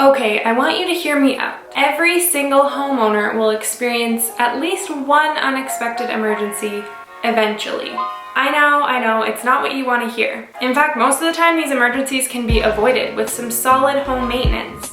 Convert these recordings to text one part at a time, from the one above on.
Okay, I want you to hear me out. Every single homeowner will experience at least one unexpected emergency eventually. I know, it's not what you want to hear. In fact, most of the time these emergencies can be avoided with some solid home maintenance.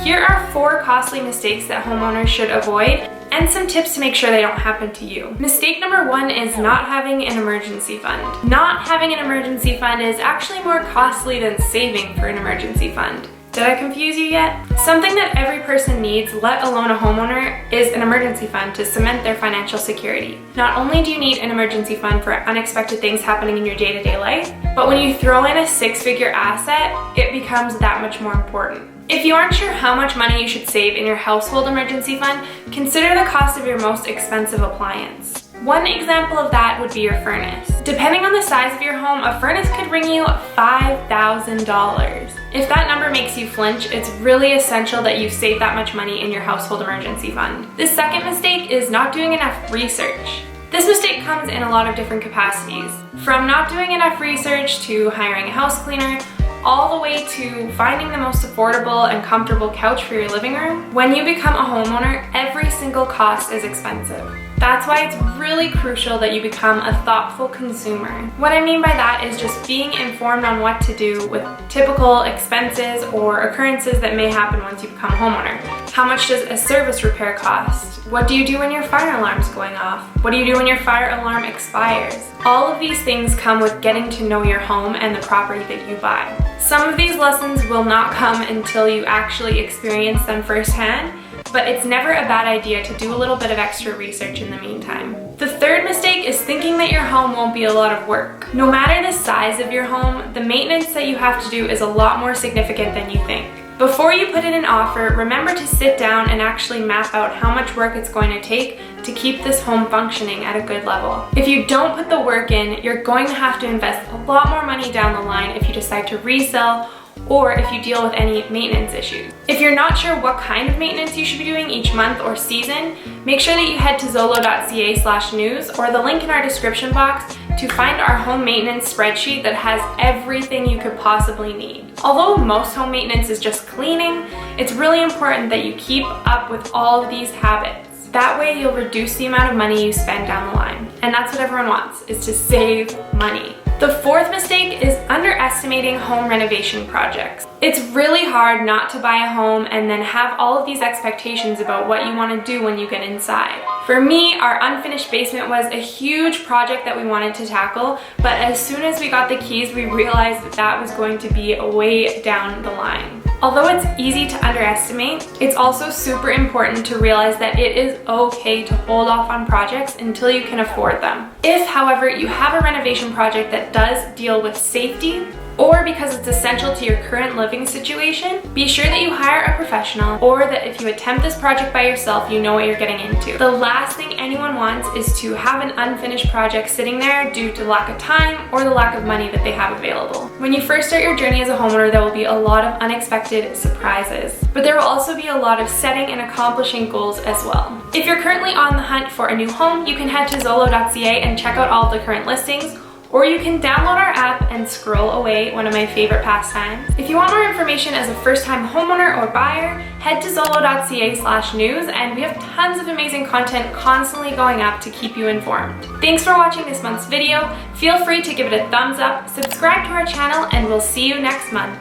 Here are 4 costly mistakes that homeowners should avoid and some tips to make sure they don't happen to you. Mistake number 1 is not having an emergency fund. Not having an emergency fund is actually more costly than saving for an emergency fund. Did I confuse you yet? Something that every person needs, let alone a homeowner, is an emergency fund to cement their financial security. Not only do you need an emergency fund for unexpected things happening in your day-to-day life, but when you throw in a 6-figure asset, it becomes that much more important. If you aren't sure how much money you should save in your household emergency fund, consider the cost of your most expensive appliance. One example of that would be your furnace. Depending on the size of your home, a furnace could bring you $5,000. If that number makes you flinch, it's really essential that you save that much money in your household emergency fund. The second mistake is not doing enough research. This mistake comes in a lot of different capacities, from not doing enough research to hiring a house cleaner, all the way to finding the most affordable and comfortable couch for your living room. When you become a homeowner, every single cost is expensive. That's why it's really crucial that you become a thoughtful consumer. What I mean by that is just being informed on what to do with typical expenses or occurrences that may happen once you become a homeowner. How much does a service repair cost? What do you do when your fire alarm's going off? What do you do when your fire alarm expires? All of these things come with getting to know your home and the property that you buy. Some of these lessons will not come until you actually experience them firsthand, but it's never a bad idea to do a little bit of extra research in the meantime. The third mistake is thinking that your home won't be a lot of work. No matter the size of your home, the maintenance that you have to do is a lot more significant than you think. Before you put in an offer, remember to sit down and actually map out how much work it's going to take to keep this home functioning at a good level. If you don't put the work in, you're going to have to invest a lot more money down the line if you decide to resell or if you deal with any maintenance issues. If you're not sure what kind of maintenance you should be doing each month or season, make sure that you head to zolo.ca/news or the link in our description box to find our home maintenance spreadsheet that has everything you could possibly need. Although most home maintenance is just cleaning, it's really important that you keep up with all of these habits. That way you'll reduce the amount of money you spend down the line. And that's what everyone wants, is to save money. The fourth mistake is underestimating home renovation projects. It's really hard not to buy a home and then have all of these expectations about what you want to do when you get inside. For me, our unfinished basement was a huge project that we wanted to tackle, but as soon as we got the keys, we realized that that was going to be way down the line. Although it's easy to underestimate, it's also super important to realize that it is okay to hold off on projects until you can afford them. If, however, you have a renovation project that does deal with safety, or because it's essential to your current living situation, be sure that you hire a professional, or that if you attempt this project by yourself, you know what you're getting into. The last thing anyone wants is to have an unfinished project sitting there due to lack of time or the lack of money that they have available. When you first start your journey as a homeowner, there will be a lot of unexpected surprises, but there will also be a lot of setting and accomplishing goals as well. If you're currently on the hunt for a new home, you can head to zolo.ca and check out all of the current listings, or you can download our app and scroll away, one of my favorite pastimes. If you want more information as a first-time homeowner or buyer, head to zolo.ca/news, and we have tons of amazing content constantly going up to keep you informed. Thanks for watching this month's video. Feel free to give it a thumbs up, subscribe to our channel, and we'll see you next month.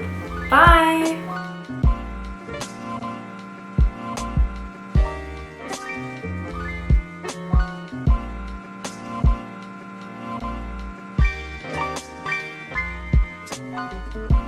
Bye! Thank you.